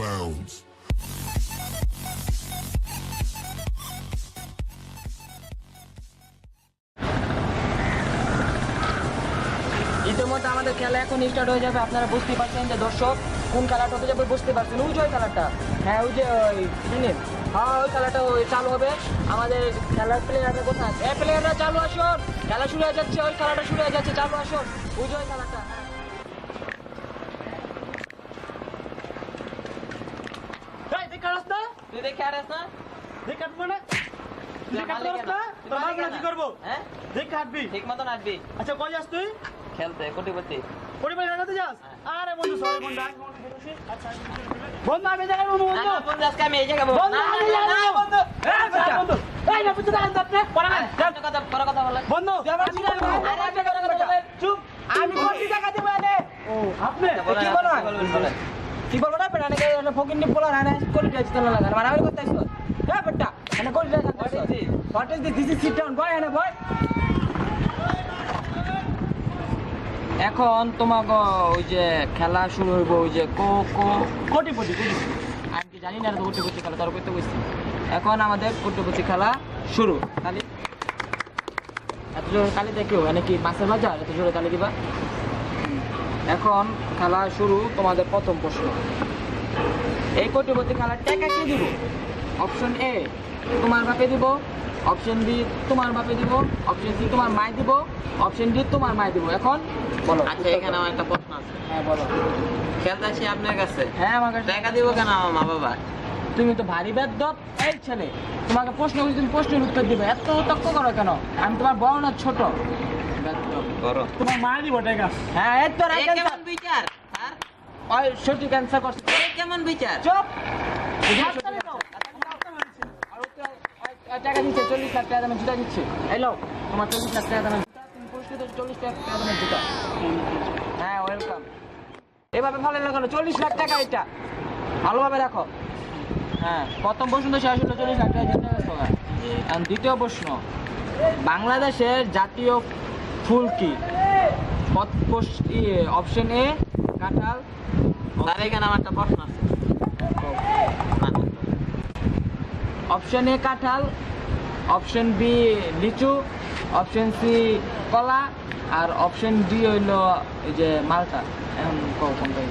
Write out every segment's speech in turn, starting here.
bounds. ইতিমধ্যে আমাদের খেলা এখন স্টার্ট হয়ে যাবে। আপনারা বুঝতে পারছেন যে দর্শক কোন খেলাটা হতে যাবে, বুঝতে পারছেন। ওই যে ওই খেলাটা, হ্যাঁ ওই যে ওই চিনেন, হ্যাঁ ওই খেলাটা ওই চালু হবে। আমাদের খেলার প্লেয়াররা কোথায়? প্লেয়াররা চালু আসুন, খেলা শুরু হয়ে যাচ্ছে, ওই খেলাটা শুরু হয়ে যাচ্ছে, চালু আসুন। ওই যে ওই খেলাটা, তুই দেখে আর না দেখ কাটবো না তুই কাটবো না তোর বাপ না কি করবো? হ্যাঁ দেখ কাটবি ঠিক মতো নাচবি। আচ্ছা কই যাস তুই? খেলতে কোটিপতি পরিবার লাগাতে যাস? আরে বন্ধু সরি বন্ধু আজ বন্ধু বসে আচ্ছা বন্ধু আমি জায়গায় বন্ধু না, না, বন্ধু, আজকে আমি এই জায়গায় বলবো। বন্ধু না, আমি না, না, জায়গায় না, বন্ধু। বন্ধু এই না বুঝতে পারেন আপনি পড়া না একটা কথা বলে। বন্ধু আরে একটা কথা বলে। চুপ আমি কোটি টাকা দেব এনে ও আপনি কি বলো? বলেন। কি বলবো না পেড়া নাকি ফকির নি পোলা না কোটি টাকা দিতে লাগা মানে আমি করতে আইছো হ্যাঁ বেটা এনে কোটি টাকা দিতে what is this is sit down boy এনে বয় এখন তোমাকে ওই যে খেলা শুরু হইব, ওই যে কোটিপতি আমি কি জানি না তো কোটিপতি খেলা তার করতে বসছি। এখন আমাদের কোটিপতি খেলা শুরু। তালি এত জোরে তালি দেখিও, মানে কি মাছের বাজার এত জোরে তালি দিবা। এখন খেলা শুরু। তোমাদের প্রথম প্রশ্ন, এই কোটিপতি খেলার টাকা কে দিব? অপশন এ তোমার বাপে দিব, অপশন বি তোমার বাপে দিব, অপশন সি তোমার মায় দিব, অপশন ডি তোমার মায় দিব। এখন বলো। আচ্ছা এখানে আমার একটা প্রশ্ন আছে। হ্যাঁ বলো। খেলতে আসি আপনার কাছে, হ্যাঁ আমার কাছে টাকা দিব কেন আমার মা বাবা? তুমি তো ভারী বেদ্যপ এই ছেলে, তোমাকে প্রশ্ন করি, তুমি প্রশ্নের উত্তর দিবে, এত তক্ক করো কেন? আমি তোমার বড় না ছোট? বেদ্যপ। করো। তোমার মা দিব টাকা হ্যাঁ এই তো এই কেমন বিচার স্যার? ওই সঠিক অ্যান্সার করছে। এই কেমন বিচার? চুপ। টাকা দিচ্ছে 40 লাখ টাকা দামের জুতা দিচ্ছে। এই লো তোমার 40 লাখ টাকা দামের জুতা, তুমি পুরস্কৃত 40 লাখ টাকা দামের জুতা। হ্যাঁ ওয়েলকাম। এভাবে ফলে লাগানো 40 লাখ টাকা, এটা ভালোভাবে রাখো। হ্যাঁ প্রথম প্রশ্ন তো শেষ হলো, 40 লাখ টাকা জিতে গেছো। আর দ্বিতীয় প্রশ্ন, বাংলাদেশের জাতীয় ফুল কি? অপশন এ কাঁঠাল, স্যার এখানে আমার একটা প্রশ্ন আছে। অপশন এ কাঁঠাল, অপশন বি লিচু, অপশন সি কলা, আর অপশন ডি হইলো এই যে মালটা। এখন কোনটা?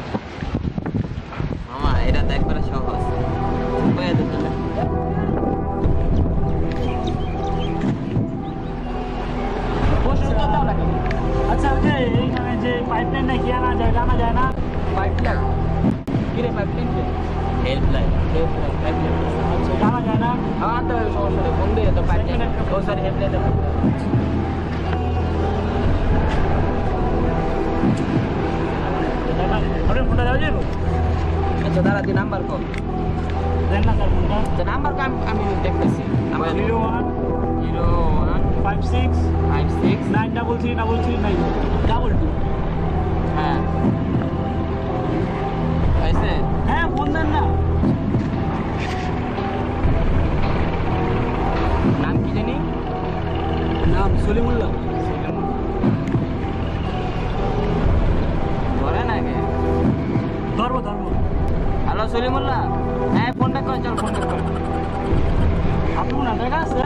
মামা এটা তো একবারে সহজ, কইয়া দিতে হবে। প্রশ্ন উত্তর দাও না কেন? আচ্ছা ওই যে এইখানে যে পাইপলাইন নাকি আনা যায় জানা যায় না পাইপলাইন কিরে? পাইপলাইন কি? হেল্পলাইন। পাইপলাইন আচ্ছা জানা যায় না আমার তো সমস্যা নেই, ফোন দিয়ে তো পাইপলাইন। ও সরি হেল্পলাইন। আরে ফোনটা দাও যাবো আচ্ছা দাঁড়া, দি নাম্বার কল। দেন না স্যার ফোনটা তো নাম্বার আমি দেখতেছি। নাম্বার 01 01 56 56 933 922 হ্যাঁ হয়েছে। হ্যাঁ ফোন দেন না নাম কি জানি? নাম সলিমুল্লাহ ধরে না কে? ধরবো হ্যালো সলিমুল্লাহ, হ্যাঁ ফোনটা কর, চল ফোনটা কর। আপনি না দেখা আছে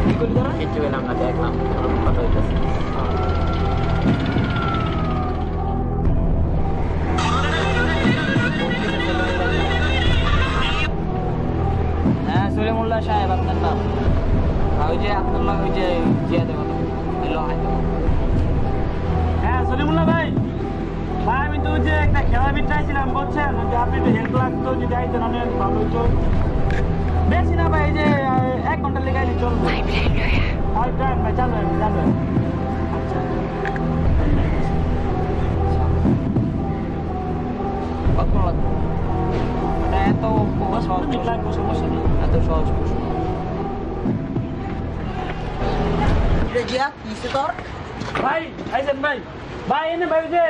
কি করি তোরা? কিছু এলাম না, দেখলাম কথা হইতেছে। হ্যাঁ সলিমুল্লাহ সাহেব আপনার নাম? ওই যে আপনার নাম ওই যে জিয়াদের কথা। হ্যালো হ্যাঁ সলিমুল্লাহ ভাই আমি তো যে একটা খেলা বিটাইছিলাম বলছেন যে আপনি একটু হেল্প লাগতো যদি আইতেন আমি ভালো হইতো। বেশি না ভাই, এই যে 1 ঘন্টা লেগে আইলে চলবে। পাইপলাইন ভাই চালবেন আচ্ছা কত লাগবে? এত সহজ মিনিট লাগবে, সমস্যা নেই। এত সহজ প্রশ্ন। ভাই আইছেন ভাই এনে ভাই যে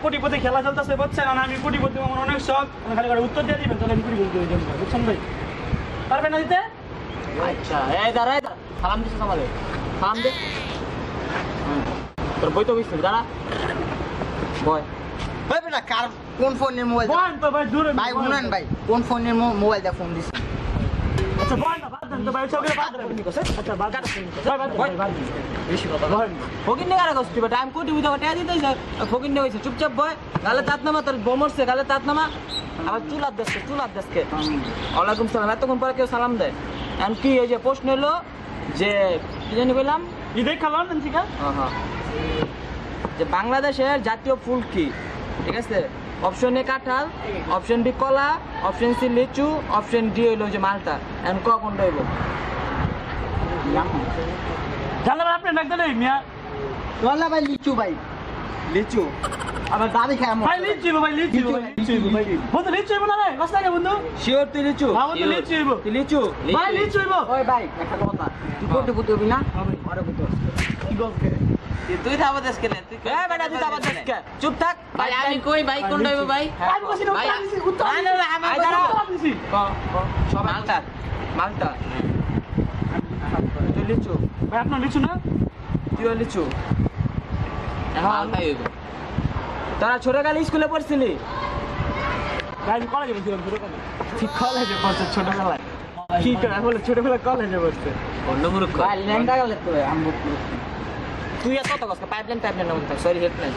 কোটিপতি খেলা চলতেছে বুঝছেন, আর আমি কোটিপতি আমার অনেক শখ, আমি খালি করে উত্তর দিয়ে দিবেন তাহলে আমি কোটিপতি হয়ে যাবো বুঝছেন ভাই, পারবেন না দিতে? আচ্ছা এই দাঁড়া সালাম দিছিস আমাদের, সালাম দে। তোর বই তো বুঝছিস, দাঁড়া বয়। ওই বেটা কার কোন ফোনের মোবাইল বলেন তো ভাই দূরে ভাই শুনেন ভাই কোন ফোনের মোবাইল দিয়ে ফোন দিছে আচ্ছা বলেন না বাদ দেন তো ভাই সবগুলো বাদ দেন আচ্ছা বাদ দেন ভাই বাদ দেন বাদ দেন বেশি কথা বলেন ফকিন্নে কারা কষ্ট বেটা আমি কোটি বুঝা টাকা দিতেই ফকিন্নে হইছে চুপচাপ বয় গালে তাত নামা তোর বোমরছে গালে তাত নামা আবার চুলার দেশকে ওয়ালাইকুম সালাম এতক্ষণ পরে কেউ সালাম দেয় এখন কি এই যে প্রশ্ন এলো যে কি জানি বললাম ঈদে খালাম না ঠিক আছে যে বাংলাদেশের জাতীয় ফুল কি ঠিক আছে অপশন এ কাঁঠাল অপশন বি কলা অপশন সি লিচু অপশন ডি হইলো যে মালটা এখন ক কোনটা হইব জানলাম আপনি ডাক্তার এই মিয়া বললা ভাই লিচু ভাই লিচু আবার দাবি খায় আমার ভাই লিচু ভাই লিচু ভাই বন্ধু লিচু না রে রাস্তা কে বন্ধু শিওর তুই লিচু বাবা তো লিচু হইব তুই লিচু ভাই লিচু হইব ওই ভাই একটা কথা তুই কোটি পুতি হবি না আরে পুতি কি বলকে তুই থাকবো দেশ কেন তুই এ বেটা তুই আবার দেশকে চুপ থাক ভাই আমি কই ভাই কোনটা হইব ভাই আমি কইছি না ভাই, উত্তর না, না, না, আমার আমি কথা- উত্তর দিছি সবাই মালটা মালটা তুই লিচু ভাই আপনার লিচু না তুইও লিচু এখন মালটাই হইব তোরা ছোটকালে স্কুলে পড়ছিলি ভাই আমি কলেজে বলছিলাম পুরো কথা ঠিক কলেজে পড়ছে ছোটবেলায় কি করে বলে ছোটবেলায় কলেজে পড়ছে অন্য মূর্খ ভাই ল্যাংটা গেলে তো আমি বুঝতে তুই এত কথা কষ্ট পাইপলাইন নাম থাক সরি হেডলাইন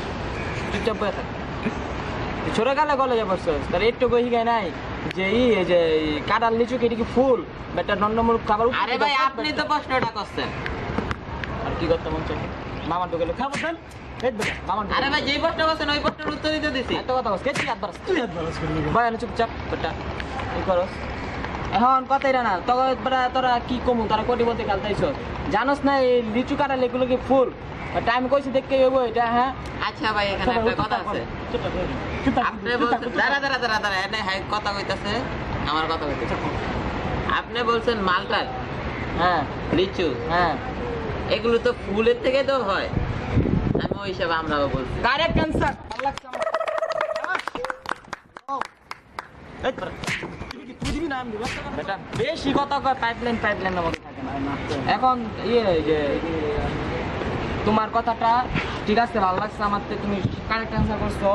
চুপচাপ বয়ে থাক ছোটকালে কলেজে পড়ছিস তার একটু কই গায় নাই যে এই যে কাঁঠাল লিচু কি এটা কি ফুল বেটা নন্নমূল খাবার উপর আরে ভাই আপনি তো প্রশ্নটা করছেন আর কি করতে মন চাই মামার ঢোকেলো খাবো দেন এই বেটা মামার আরে ভাই যেই প্রশ্ন করছেন ওই প্রশ্নের উত্তর দিতে দিছি এত কথা কষ্ট কে হাত বাড়াস তুই হাত বাড়াস করে ভাই আমি চুপচাপ বেটা এই করস এখন কথাই না তখন বেটা তোরা কি কমু তারা কোটি বলতে খেলতেইছ জানোস না এই লিচু কাঁঠাল এগুলো কি ফুল টাইম কইছি দেখতে হইব এটা হ্যাঁ আচ্ছা ভাই এখানে একটা কথা আছে আপনি বলছেন দাঁড়া এনে হ্যাঁ কথা কইতাছে আমার কথা কইতাছে আপনি বলছেন মালটা হ্যাঁ লিচু হ্যাঁ এগুলো তো ফুলের থেকে তো হয় আমি ওই হিসাবে আমরাও বলছি কারেক্ট অ্যানসার বেটা বেশি কথা কয় পাইপলাইন মতো থাকে না এখন ইয়ে যে তোমার কথাটা ঠিক আছে ভালো লাগছে আমার থেকে, তুমি কারেক্ট অ্যান্সার করছো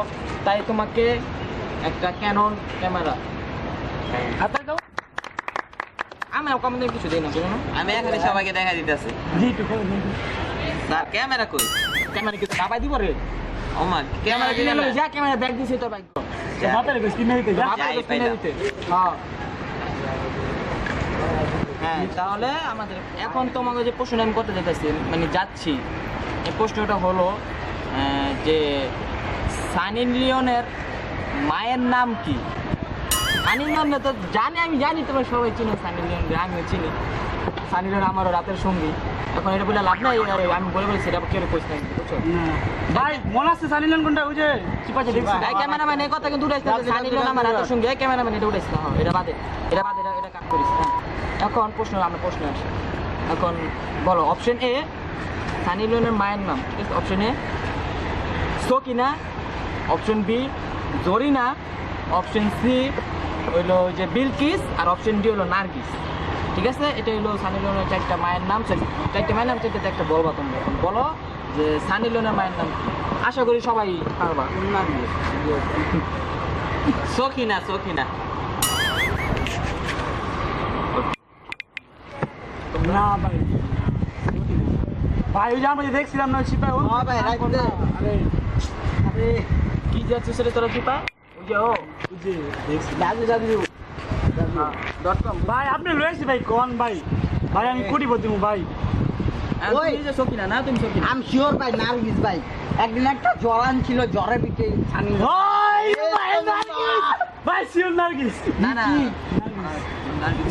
তাই তোমাকে একটা ক্যানন ক্যামেরা হাতে দাও আমি কম দিয়ে কিছু দিই না বুঝো না আমি এখানে সবাইকে দেখা দিতেছি জি তো খাবো স্যার ক্যামেরা কই ক্যামেরা কিছু দাবাই দিব রে ওমা ক্যামেরা কিনে নেবে যা ক্যামেরা ব্যাগ দিছি তোর ভাগ্য হাতের কইছি কিনে দিতে যা হাতে যাই কিনে পাইলাম। দিতে হ্যাঁ হ্যাঁ তাহলে আমাদের এখন তোমাকে যে প্রশ্ন আমি করতে যেতেছি মানে যাচ্ছি এই প্রশ্নটা হলো যে সানি লিওনের মায়ের নাম কি? সানি লিওন তো জানি, আমি জানি তোমরা সবাই চিনো সানি লিওন, আমিও চিনি সানি লিওন আমারও রাতের সঙ্গী। এখন এটা বলে লাভ নাই, আরে আমি বলে বলেছি এটা কেউ কইস নাই বুঝছো? ভাই মনে আছে জানিলেন কোনটা ওই যে চিপাচে দেখছি এই ক্যামেরাম্যান এই কথা কিন্তু উঠাইছে না, সানি লিওন আমার রাতের সঙ্গী। এই ক্যামেরাম্যান এটা উঠাইছে না, এটা বাদে এটা কাট করিস। হ্যাঁ এখন আমরা প্রশ্ন আসি। এখন বলো অপশন এ সানি লিওনের মায়ের নাম, ঠিক আছে? Option A Sakina, option B Jarina, option C হইলো যে বিলকিস, আর অপশন ডি হলো নার্গিস। ঠিক আছে, এটা হলো সানি লিওনের চারটা মায়ের নাম। চারটা মায়ের নাম চারটে একটা বলবা তোমরা। এখন বলো যে সানি লিওনের মায়ের নাম কি? আশা করি সবাই পারবা। সখিনা না ভাই ভাই ওই যে আমি দেখছিলাম না চিপা ও হ্যাঁ ভাই, রাইট দে। আরে আরে কি যাচ্ছে সেটা তোরা কি পা? ওই যে ও ওই যে দেখছি .com ভাই আপনি লইছি ভাই কোন ভাই ভাই আমি কোটি বলতে ভাই ওই। তুমি যে সকিনা না, তুমি সকিনা। আমি শিওর ভাই নার্গিস ভাই। একদিন একটা জ্বরান ছিল, জ্বরে পিঠে ছানি ভাই ভাই নার্গিস ভাই সিওর নার্গিস না না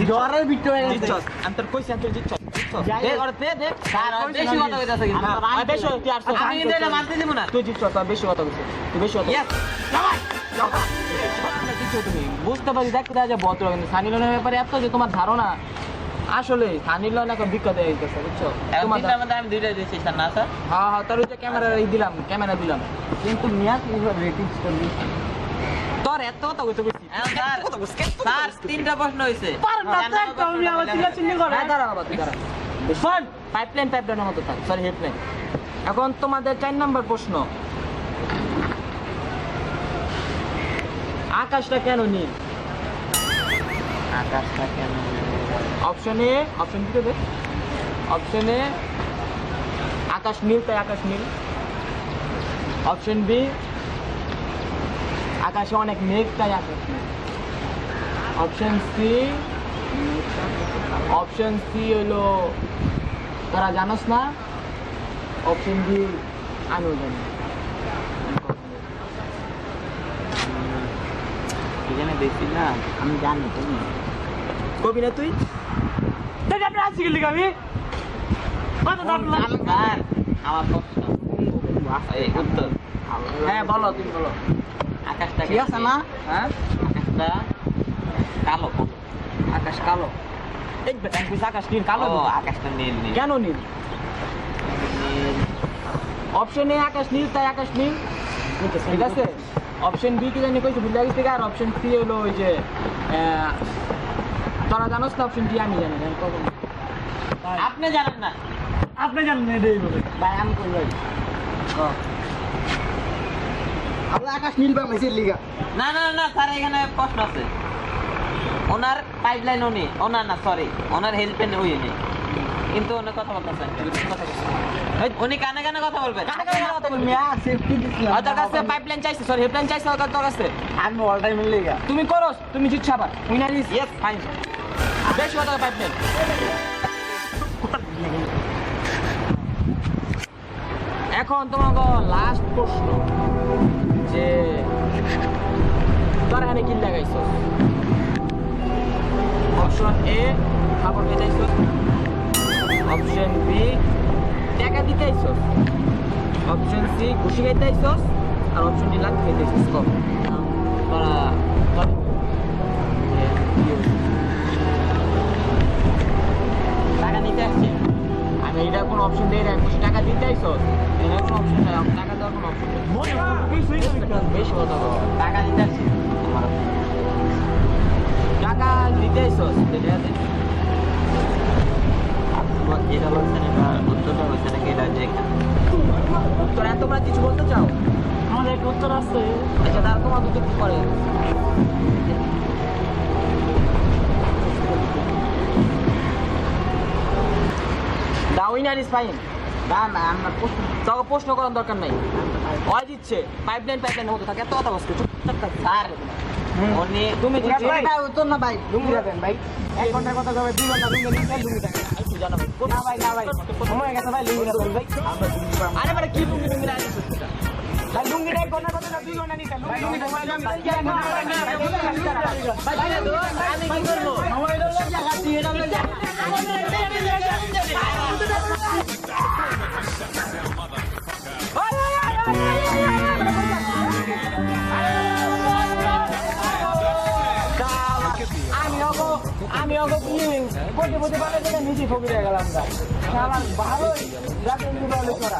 জ্বরের পিঠে হয়ে গেছে। জিতছস, আমি তোর কইছি আমি তোর জিতছস। যাই দে হোক। ওরে দে দে। বেশি কথা কইতাছে কিন্তু আর বেশি তুই আর আমি কিন্তু এটা মানতে দিব না তুই জিতছস, তোর বেশি কথা কইছিস। তুই বেশি কথা ইয়েস তুমি বুঝতে পারি, দেখতে দেখা যায় ভদ্র, কিন্তু সানি লিওনের ব্যাপারে এত যে তোমার ধারণা, আসলে সানি লিওন এখন বিখ্যাত হয়ে গেছে বুঝছো? তোমার তিনটার মধ্যে আমি দুইটা দিয়েছি স্যার না স্যার হ্যাঁ হ্যাঁ, তোর ওই যে ক্যামেরা দিলাম। কিন্তু মিয়া কি রেটিং স্টোর দিচ্ছে? তোর এত কথা কইতে কইছি। স্যার তিনটা প্রশ্ন হইছে পার না তো একটা আমি আমার চিল্লা চিল্লি করে হ্যাঁ দাঁড়া বাবা, তুই দাঁড়া। ফোন পাইপলাইনের মতো থাক, সরি হেডলাইন। এখন তোমাদের 4 নম্বর প্রশ্ন। আকাশটা কেন নীল? আকাশটা কেন? অপশন এ, অপশন দিতে দে। অপশন এ আকাশ নীল তাই আকাশ নীল। অপশন বি আকাশে অনেক মেঘ তাই আকাশ নীল। অপশন সি হইলো তোরা জানোস না। অপশন ডি আমিও জানি। এখানে দেখছি না, আমি জানি তুমি কবি না তুই? তাই আপনি আসছি গেলি আমি কত দাম লাগলো স্যার আমার প্রশ্ন এই উত্তর হ্যাঁ বলো, তুমি বলো। আকাশটা ঠিক আছে না? হ্যাঁ আকাশটা কালো কালো। আকাশ কালো। এই বেটা আমি কইছি আকাশ নীল কালো ও না। আকাশটা নীল নীল কেন নীল? নীল। অপশন এ আকাশ নীল তাই আকাশ নীল, ঠিক আছে। অপশন বি কি জানি কইছে ভুলে গেছি। আর অপশন সি হলো ওই যে তোরা জানোস না। অপশন ডি আমি জানি না। কখন আপনি জানেন না? আপনি জানেন না এটাই বলে ভাই আমি কই ভাই আমরা আকাশ নীল বা মেসির লিগা না না না স্যার, এখানে প্রশ্ন আছে। ওনার পাইপলাইন উনি, ওনার না সরি, ওনার হেল্পেন ওই নেই, কিন্তু উনি কথা বলতেছেন। উনি কানে কানে কথা বলবেন। মিয়া সেফটি দিছিলাম তোর কাছে পাইপলাইন চাইছে, সরি হেল্পলাইন চাইছে তোর কাছে। আমি অল টাইম লিগা তুমি করো, তুমি জিতছ আবার। Winner is yes fine. বেশি কথা পাইপলাইন। এখন তোমাকে লাস্ট প্রশ্ন যে তোর এখানে কি লাগাইছো? অপশন এ খাবার খেতেইছো, অপশন বি টাকা দিতেইছো, অপশন সি খুশি খাইতেইছো, আর অপশন ডি লাখ খাইতেইছো। কম তোরা টাকা নিতে আসছি আমি। এটা কোনো অপশন দেই না। খুশি টাকা দিতেইছো, এটা কোনো অপশন নাই। টাকা দেওয়ার কোনো অপশন নেই। বেশি কথা বলো। টাকা দিতে আসছি আমার। টাকা দিতেইছো যেটা বলছেন এটা উত্তরটা হচ্ছে নাকি এটা যে তোরা তোমরা কিছু বলতে চাও? আমাদের একটা উত্তর আছে আচ্ছা তার তোমার দুটো করে দা উইনার ইজ ফাইন। তোকে প্রশ্ন করার দরকার নাই। হয় দিচ্ছে পাইপলাইন পাইপলাইন হতে থাকে। এত কথা বসছে চুপচাপ থাক। স্যার উনি তুমি জিতছো। ভাই উত্তর না ভাই লুঙ্গি দেবেন ভাই। 1 ঘন্টার কথা কবে 2 ঘন্টা লুঙ্গি নিতে লুঙ্গি থাকে। একটু জানাবো না ভাই, না ভাই সময় গেছে ভাই। লুঙ্গি দেবেন ভাই। আরে মানে কি লুঙ্গি লুঙ্গি না ভাই। লুঙ্গি 1 ঘন্টার কথা না 2 ঘন্টা নিতে লুঙ্গি লুঙ্গি ভাই। আমি কি করব? সময় দাও জায়গা দিয়ে দাও। আমি অগো কোটি কোটি বাড়ে থেকে নিজে ফকির হয়ে গেলাম। ভালোই রাতে করা